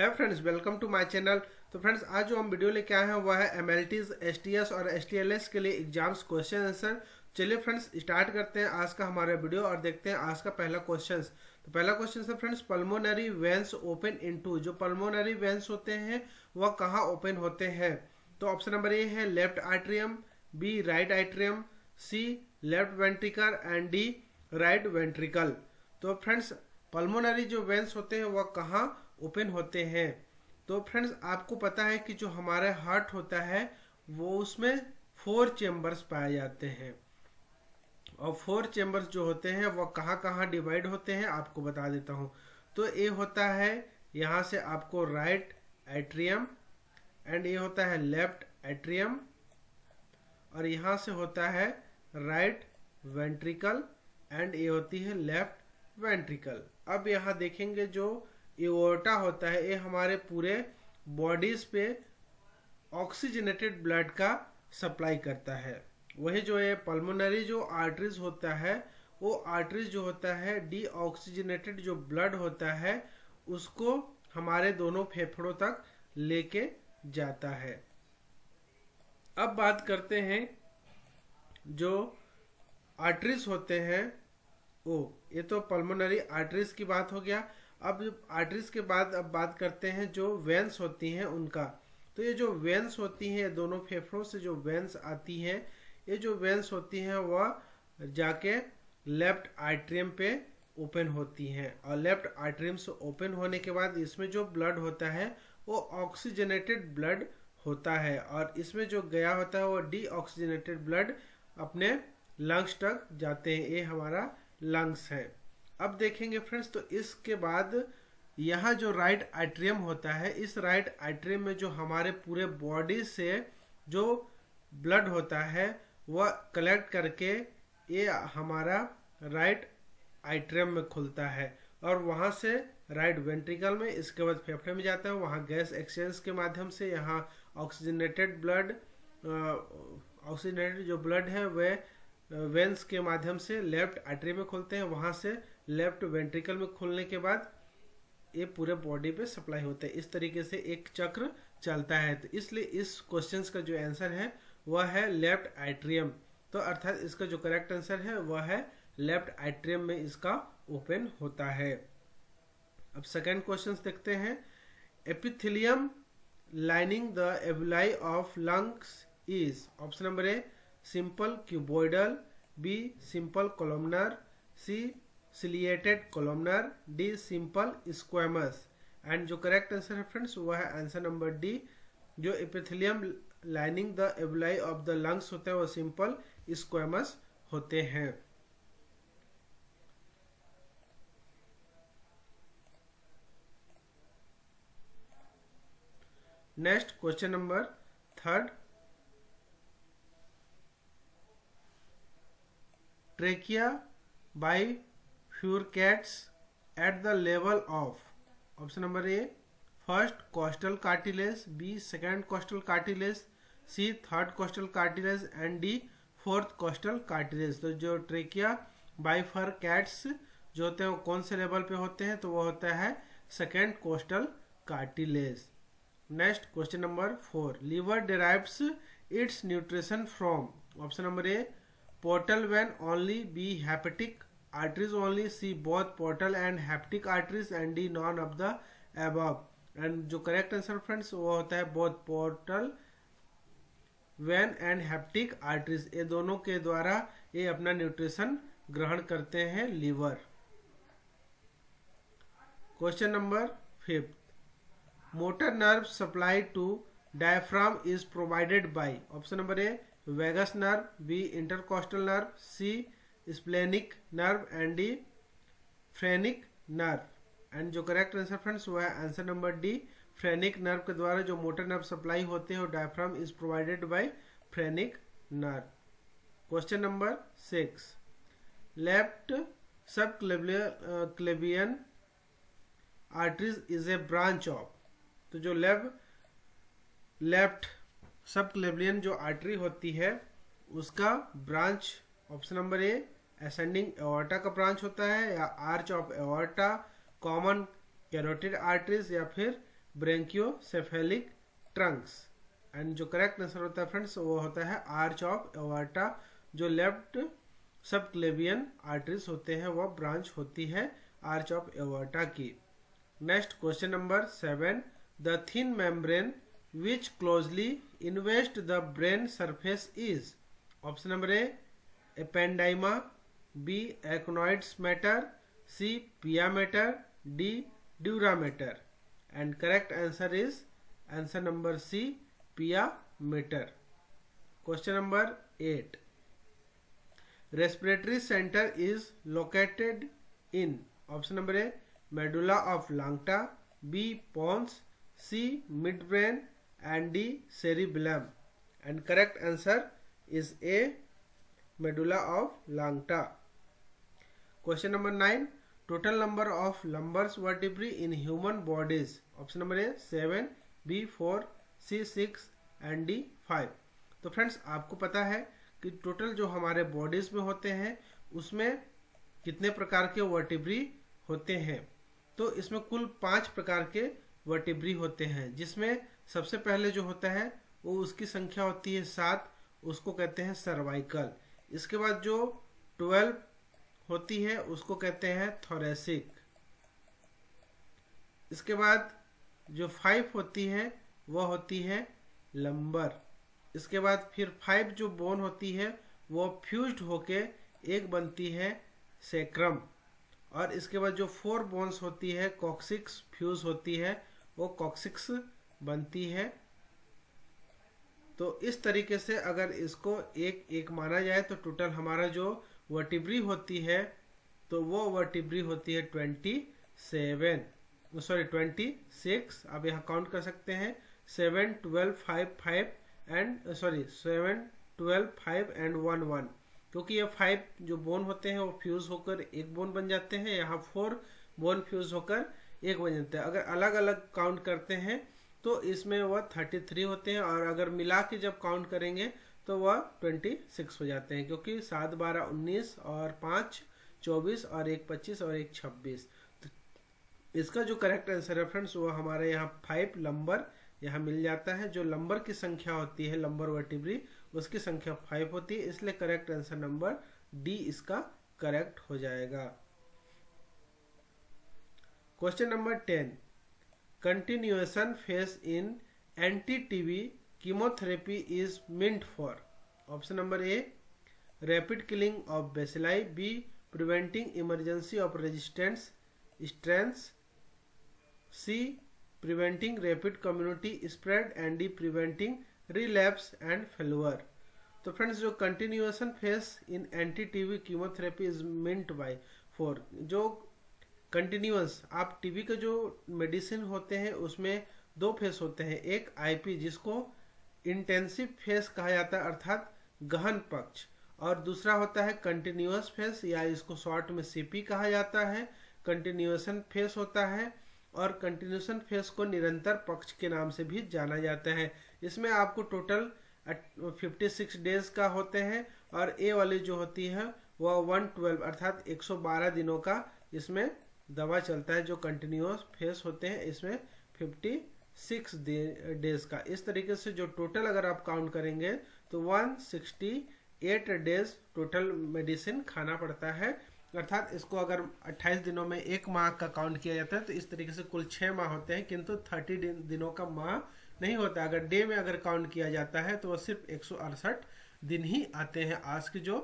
है friends, welcome to my channel. तो friends, आज जो हम वीडियो लेके आए हैं वह है एमएलटीज, एसटीएस और एसटीएलएस के लिए एग्जाम्स क्वेश्चन आंसर। चलिए फ्रेंड्स, स्टार्ट करते हैं आज का हमारा वीडियो और देखते हैं आज का पहला क्वेश्चन। तो पहला क्वेश्चन है friends, pulmonary veins open into. जो पल्मोनरी वेन्स होते हैं वह कहाँ ओपन होते हैं? तो ऑप्शन नंबर ए है left atrium, B right atrium, C left ventricle and D right ventricle. तो फ्रेंड्स, पल्मोनरी जो वेन्स होते हैं वह कहाँ ओपन होते हैं? तो फ्रेंड्स, आपको पता है कि जो हमारा हार्ट होता है वो उसमें 4 चेम्बर्स पाए जाते हैं, और 4 चेम्बर्स जो होते हैं वो कहाँ कहाँ डिवाइड होते हैं आपको बता देता हूँ। तो ये होता है यहाँ से आपको राइट एट्रियम, एंड ये होता है लेफ्ट एट्रियम, और यहाँ से होता है राइट वेंट्रिकल, एंड ये होती है लेफ्ट वेंट्रिकल। अब यहाँ देखेंगे जो एओर्टा होता है ये हमारे पूरे बॉडीज पे ऑक्सीजनेटेड ब्लड का सप्लाई करता है। वही जो ये पल्मोनरी जो आर्टरीज होता है वो आर्टरीज जो होता है डीऑक्सीजनेटेड जो ब्लड होता है उसको हमारे दोनों फेफड़ों तक लेके जाता है। अब बात करते हैं जो आर्टरीज होते हैं ये तो पल्मोनरी आर्टरीज की बात हो गया। अब आर्टरीज के बाद अब बात करते हैं जो वेन्स होती हैं उनका। तो ये जो वेन्स होती हैं, दोनों फेफड़ों से जो वेन्स आती हैं, ये जो वेन्स होती हैं वह जाके लेफ्ट आर्ट्रियम पे ओपन होती हैं, और लेफ्ट आर्ट्रियम से ओपन होने के बाद इसमें जो ब्लड होता है वो ऑक्सीजनेटेड ब्लड होता है, और इसमें जो गया होता है वो डीऑक्सीजनेटेड ब्लड अपने लंग्स तक जाते हैं। ये हमारा लंग्स है। अब देखेंगे फ्रेंड्स, तो इसके बाद यहाँ जो राइट आर्ट्रियम होता है, इस राइट आर्ट्रियम में जो हमारे पूरे बॉडी से जो ब्लड होता है वह कलेक्ट करके ये हमारा राइट आर्ट्रियम में खुलता है, और वहाँ से राइट वेंट्रिकल में, इसके बाद फेफड़े में जाता है। वहाँ गैस एक्सचेंज के माध्यम से यहाँ ऑक्सीजनेटेड ब्लड ऑक्सीजनेटेड जो ब्लड है वह वेन्स के माध्यम से लेफ्ट आर्टरी में खुलते हैं, वहां से लेफ्ट वेंट्रिकल में खुलने के बाद ये पूरे बॉडी पे सप्लाई होता है। इस तरीके से एक चक्र चलता है। तो इसलिए इस क्वेश्चन का जो आंसर है वह है लेफ्ट आर्ट्रियम। तो अर्थात इसका जो करेक्ट आंसर है वह है लेफ्ट आर्ट्रियम में इसका ओपन होता है। अब सेकेंड क्वेश्चन देखते हैं। Epithelium lining the alveoli of lungs is. Option number A simple cuboidal, B simple columnar, C ciliated columnar, D simple squamous. And जो करेक्ट आंसर है फ्रेंड्स वह है आंसर नंबर डी। जो epithelium lining the alveoli of the lungs होता है वो simple squamous होते हैं। Next question number third. Trachea bifurcates at the level of। Option number A first costal cartilage, B second costal cartilage, C third costal cartilage, and D fourth costal cartilage. तो जो trachea बाइफरकैट्स जो होते हैं वो कौन से लेवल पे होते हैं? तो वो होता है second costal cartilage. Next question number 4। Liver derives its nutrition from. Option number A portal vein only, B hepatic arteries only, C both portal and hepatic arteries, and D none of the above। And जो correct answer friends वो होता है both portal vein and hepatic arteries. ये दोनों के द्वारा ये अपना न्यूट्रिशन ग्रहण करते हैं liver. Question number 5। Motor nerve supply to diaphragm is provided by. Option number A vagus nerve, B intercostal nerve, C splenic nerve, and D phrenic nerve. And जो करेक्ट आंसर फ्रेंड्स वो है answer number D. Phrenic nerve के द्वारा जो motor nerve supply होते हैं diaphragm is provided by phrenic nerve. Question number 6। Left subclavian arteries is a branch of. तो जो लेफ्ट सब क्लेवियन जो आर्टरी होती है उसका ब्रांच ऑप्शन नंबर ए असेंडिंग एओर्टा का ब्रांच होता है, या arch of aorta, common carotid arteries, या फिर ब्रेंकियोसेफेलिक ट्रंक्स। एंड जो करेक्ट आंसर होता है फ्रेंड्स वो होता है आर्च ऑफ एओर्टा। जो लेफ्ट सब क्लेवियन आर्टरीज होते हैं वो ब्रांच होती है आर्च ऑफ एओर्टा की। Next question number 7, the thin membrane which closely invest the brain surface is. Option number A एपेंडाइमा, B arachnoids mater, C pia mater, D dura mater. And correct answer is answer number C pia mater. Question number 8, respiratory centre is located in. Option number A medulla oblongata, B pons, C mid brain and D cerebellum. And correct answer is A medulla oblongata. Question number 9, total number of lumbars vertebrae in human bodies. Option number A 7, B 4, C 6 and D 5। तो friends आपको पता है कि total जो हमारे bodies में होते हैं उसमें कितने प्रकार के वर्टिब्री होते हैं। तो इसमें कुल 5 प्रकार के वर्टिब्री होते हैं, जिसमें सबसे पहले जो होता है वो उसकी संख्या होती है 7, उसको कहते हैं सर्वाइकल। इसके बाद जो 12 होती है उसको कहते हैं थोरेसिक। इसके बाद जो 5 होती है वह होती है लंबर। इसके बाद फिर 5 जो बोन होती है वो फ्यूज्ड होके एक बनती है सेक्रम। और इसके बाद जो 4 बोन्स होती है कॉक्सिक्स फ्यूज होती है वो कॉक्सिक्स बनती है। तो इस तरीके से अगर इसको एक एक माना जाए तो टोटल हमारा जो वर्टिब्री होती है तो वो वर्टिब्री होती है 26। आप यहाँ काउंट कर सकते हैं 7, 12, 5, 5 एंड 7, 12, 5 एंड 1, 1। क्योंकि ये 5 जो बोन होते हैं वो फ्यूज होकर एक बोन बन जाते हैं, यहाँ 4 बोन फ्यूज होकर एक बन जाते हैं। अगर अलग अलग काउंट करते हैं तो इसमें वह 33 होते हैं, और अगर मिला के जब काउंट करेंगे तो वह 26 हो जाते हैं, क्योंकि 7, 12, 19 और 5, 24 और 1, 25 और 1, 26। तो इसका जो करेक्ट आंसर है फ्रेंड्स वो हमारे यहाँ 5 लंबर यहाँ मिल जाता है। जो लंबर की संख्या होती है लंबर वर्टिब्री उसकी संख्या 5 होती है, इसलिए करेक्ट आंसर नंबर डी इसका करेक्ट हो जाएगा। Question number 10, continuation phase in anti TB chemotherapy is meant for. Option number A rapid killing of bacilli, B preventing emergency of resistance strains, C preventing rapid community spread and D preventing relapse and failure. तो friends जो continuation phase in anti TB chemotherapy is meant by for, जो continuous आप TB के जो medicine होते हैं उसमें 2 phase होते हैं, एक आईपी जिसको इंटेंसिव फेज कहा जाता है अर्थात गहन पक्ष, और दूसरा होता है कंटिन्यूअस फेज या इसको शॉर्ट में सीपी कहा जाता है। कंटिन्यूएशन फेज होता है और कंटिन्यूएशन फेज को निरंतर पक्ष के नाम से भी जाना जाता है। इसमें आपको टोटल 56 डेज का होते हैं, और ए वाली जो होती है वह 112 अर्थात 112 दिनों का इसमें दवा चलता है। जो कंटिन्यूअस फेज होते हैं इसमें 56 डेज का। इस तरीके से जो टोटल अगर आप काउंट करेंगे तो 168 डेज टोटल मेडिसिन खाना पड़ता है, अर्थात इसको अगर 28 दिनों में 1 माह का काउंट किया जाता है तो इस तरीके से कुल 6 माह होते हैं, किंतु 30 दिनों का माह नहीं होता। अगर डे में अगर काउंट किया जाता है तो वह सिर्फ 168 दिन ही आते हैं आज के जो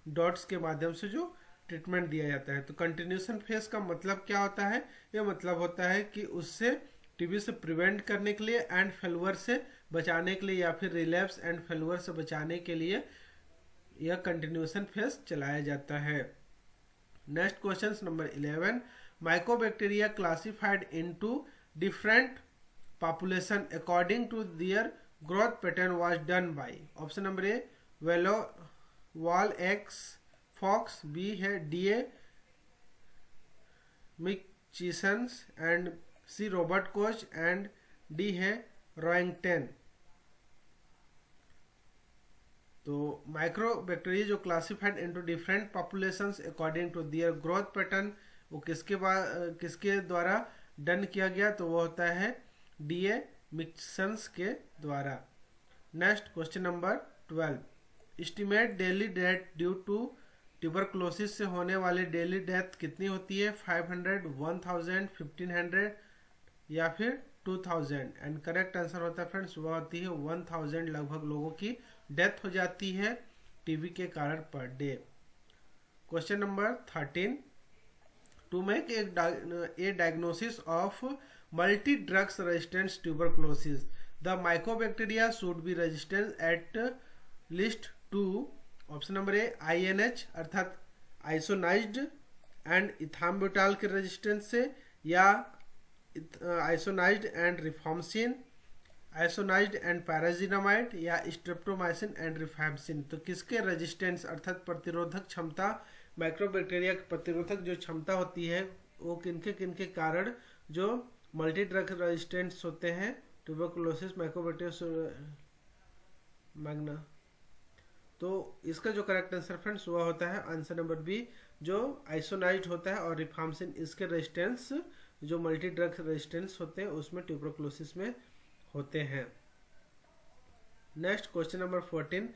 डॉट्स के माध्यम से जो ट्रीटमेंट दिया जाता है। तो कंटिन्यूएशन फेज का मतलब क्या होता है? यह मतलब होता है कि उससे टीबी से प्रिवेंट करने के लिए एंड फेल्यूर से बचाने के लिए या फिर रिलैप्स एंड फेल्यूर से बचाने के लिए यह कंटिन्यूएशन फेज चलाया जाता है। Next question number 11, mycobacteria classified into different population according to their growth pattern was done by। Option number A Wallace Fox, B है D A Mitchisons and C Robert Koch and D है Rowington. तो microbacteria जो classified into different populations according to their growth pattern वो किसके द्वारा done किया गया? तो वो होता है डीए मिक्सन्स के द्वारा। Next question number 12, estimate daily death due to tuberculosis से होने वाली डेली डेथ कितनी होती है? 500, 1000, 1500 या फिर 2000। एंड करेक्ट आंसर होता है फ्रेंड्स वह होती है 1000 लगभग लोगों की डेथ हो जाती है टीबी के कारण per day. Question number 13, to make a diagnosis of multi drugs resistance tuberculosis the mycobacteria should be resistance at least to. Option number A INH अर्थात आइसोनाइज्ड एंड इथाम्ब्यूटाल के रेजिस्टेंस से, या आइसोनाइज्ड एंड रिफॉर्मसिन, आइसोनाइज्ड एंड पैराजिनामाइड, या स्ट्रेप्टोमाइसिन एंड रिफैम्सिन। तो किसके resistance अर्थात प्रतिरोधक क्षमता, माइक्रोबैक्टीरिया की प्रतिरोधक जो क्षमता होती है वो किनके कारण जो मल्टी ड्रग रेजिस्टेंस होते हैं ट्यूबरकुलोसिस माइकोबैक्टीरिया मैग्ना। तो इसका जो करेक्ट आंसर फ्रेंड्स हुआ होता है आंसर नंबर बी, जो आइसोनाइज्ड होता है और रिफार्मसिन इसके रेजिस्टेंस जो मल्टी ड्रग रेजिस्टेंस होते हैं उसमें ट्यूबरकुलोसिस में होते हैं। Next question number 14,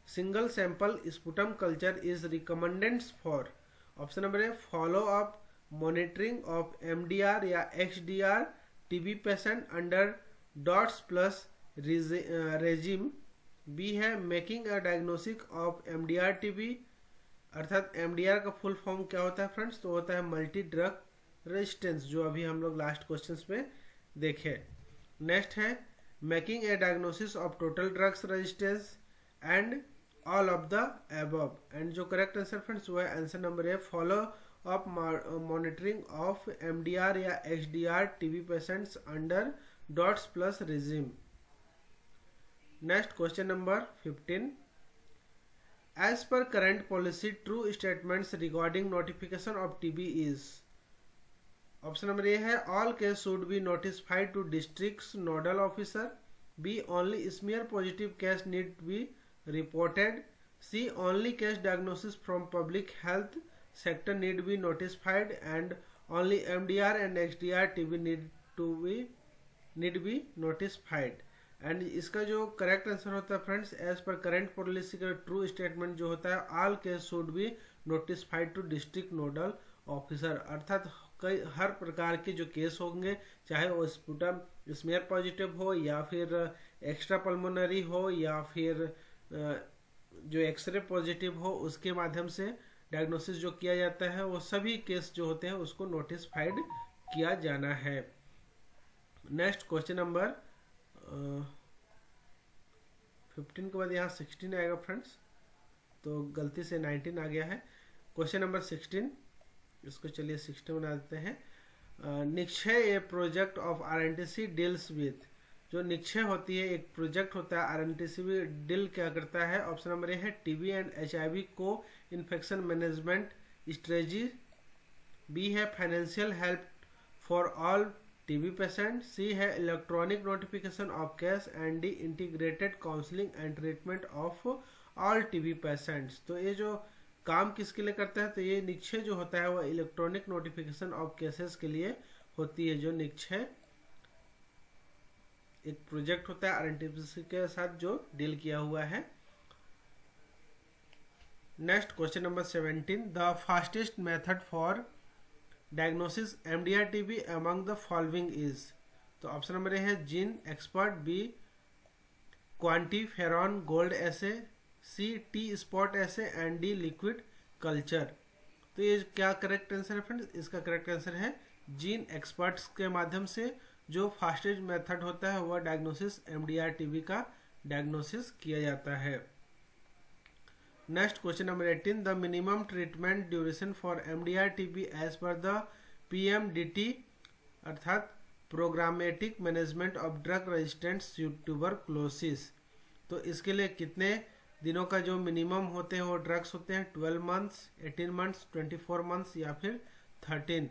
single sample sputum culture is recommended for. Option number A follow up monitoring of MDR या XDR TB patient under DOTS plus regime. B है making a diagnosis of MDR TB अर्थात MDR का full form क्या होता है friends? तो होता है मल्टी ड्रग रेजिस्टेंस, जो अभी हम लोग लास्ट क्वेश्चंस में देखे। नेक्स्ट है making a diagnosis of total drugs resistance and all of the above. And जो करेक्ट आंसर फ्रेंड्स हुआ है answer number A follow up monitoring of MDR या XDR TB patients under DOTS plus regimen. Next question number 15, as per current policy true statements regarding notification of TB is. Option number A है all case should be notified to district nodal officer. B only smear positive case need be reported. C only case diagnosis from public health sector need be notified and only MDR and XDR TB need be notified. And इसका जो correct answer होता है friends as per current policy का true statement जो होता है all case should be notified to district nodal officer, अर्थात हर प्रकार के जो केस होंगे चाहे वो स्पुटम स्मीयर पॉजिटिव हो या फिर एक्स्ट्रा पल्मोनरी हो या फिर जो एक्सरे पॉजिटिव हो, उसके माध्यम से डायग्नोसिस जो किया जाता है वो सभी केस जो होते हैं उसको नोटिफाइड किया जाना है। नेक्स्ट क्वेश्चन नंबर 15 के बाद यहाँ 16 आएगा फ्रेंड्स, तो गलती से 19 आ गया है। क्वेश्चन नंबर 16, इसको चलिए 16 बना देते हैं। Nikshay a project of RNTC deals with. जो निक्षय होती है एक प्रोजेक्ट होता है RNTC डील क्या करता है? ऑप्शन नंबर ए है TB and HIV co infection management strategy. B है financial help for all TB patient. C है electronic notification of case and D integrated counselling and treatment of all TB patients. तो ये जो काम किसके लिए करता है? तो ये निक्षय जो होता है वो इलेक्ट्रॉनिक नोटिफिकेशन ऑफ केसेस के लिए होती है। जो निक्षय एक प्रोजेक्ट होता है RNTC के साथ जो डील किया हुआ है। Next question number 17, the fastest method for diagnosis MDR TB among the following is. तो ऑप्शन नंबर ए है gene Xpert, B quantiferon gold assay, C T spot assay and D liquid culture. तो ये क्या correct answer है friends? इसका correct answer है gene Xperts के माध्यम से जो फास्टेस्ट मेथड होता है वह डायग्नोसिस MDR TB का डायग्नोसिस किया जाता है। Next question number 18, the minimum treatment duration for MDR TB as per the PMDT अर्थात programmatic management of drug resistant tuberculosis. तो इसके लिए कितने दिनों का जो मिनिमम होते हैं वो ड्रग्स होते हैं? 12 मंथ्स, 18 मंथ्स, 24 मंथ्स या फिर 13।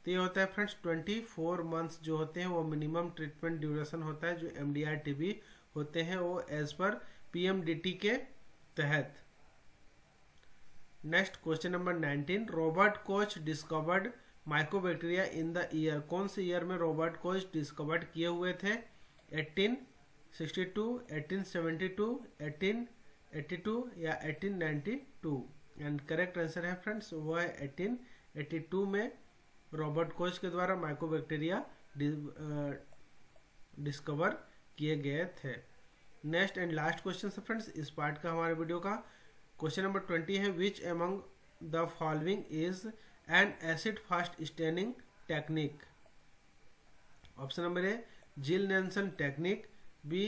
तो ये होता है फ्रेंड्स 24 मंथ्स जो होते हैं वो मिनिमम ट्रीटमेंट ड्यूरेशन होता है जो MDR TB होते हैं वो एज पर PMDT के तहत। Next question number 19, Robert Koch discovered mycobacteria in the year, कौन से ईयर में रॉबर्ट कोच डिस्कवर्ड किए हुए थे? 1862, 1872, 1882 या 1892? एंड करेक्ट आंसर है फ्रेंड्स वो है 1882 में रॉबर्ट कोच के द्वारा माइक्रोबैक्टीरिया डिस्कवर किए गए थे। नेक्स्ट एंड लास्ट क्वेश्चन है फ्रेंड्स इस पार्ट का हमारे वीडियो का। क्वेश्चन नंबर 20 है, which among the following is an acid fast staining technique? Option number A Ziehl Neelsen technique, B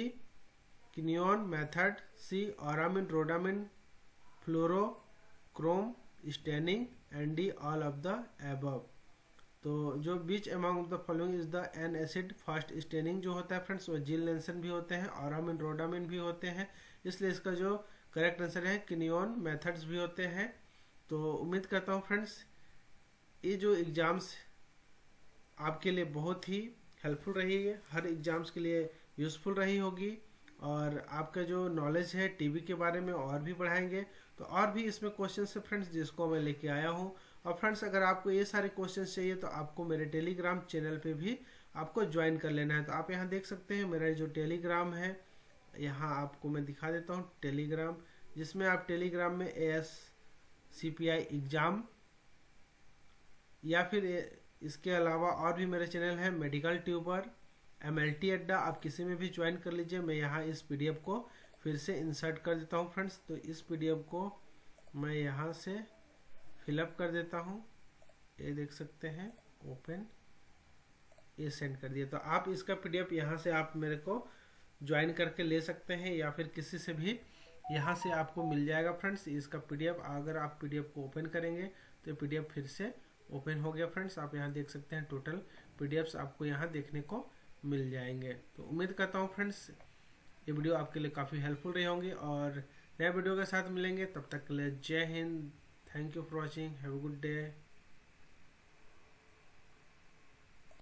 Kinyoun method, C auramine rhodamine fluorochrome staining and D all of the above. तो जो which among the following is the an acid fast staining जो होता है friends वो जिल Nelson भी होते हैं, ऑरामिन रोडामिन भी होते हैं, इसलिए इसका जो करेक्ट आंसर है किनियन मेथड्स भी होते हैं। तो उम्मीद करता हूँ फ्रेंड्स ये जो एग्जाम्स आपके लिए बहुत ही हेल्पफुल रही है, हर एग्जाम्स के लिए यूज़फुल रही होगी और आपका जो नॉलेज है टीवी के बारे में और भी बढ़ाएंगे। तो और भी इसमें क्वेश्चन है फ्रेंड्स जिसको मैं लेके आया हूँ। और फ्रेंड्स अगर आपको ये सारे क्वेश्चन चाहिए तो आपको मेरे टेलीग्राम चैनल पे भी आपको ज्वाइन कर लेना है। तो आप यहाँ देख सकते हैं मेरा जो टेलीग्राम है, यहाँ आपको मैं दिखा देता हूँ टेलीग्राम, जिसमें आप टेलीग्राम में ASCPI एग्ज़ाम या फिर इसके अलावा और भी मेरे चैनल है मेडिकल ट्यूबर, MLT अड्डा, आप किसी में भी ज्वाइन कर लीजिए। मैं यहाँ इस PDF को फिर से इंसर्ट कर देता हूँ फ्रेंड्स। तो इस PDF को मैं यहाँ से फिलअप कर देता हूँ, ये देख सकते हैं ओपन, ये सेंड कर दिया। तो आप इसका PDF यहाँ से आप मेरे को ज्वाइन करके ले सकते हैं या फिर किसी से भी यहाँ से आपको मिल जाएगा फ्रेंड्स इसका PDF। अगर आप PDF को ओपन करेंगे तो PDF फिर से ओपन हो गया फ्रेंड्स। आप यहाँ देख सकते हैं टोटल PDFs आपको यहाँ देखने को मिल जाएंगे। तो उम्मीद करता हूँ फ्रेंड्स ये वीडियो आपके लिए काफ़ी हेल्पफुल रही होंगी और नए वीडियो के साथ मिलेंगे। तब तक के लिए जय Hind, thank you for watching, have a good day.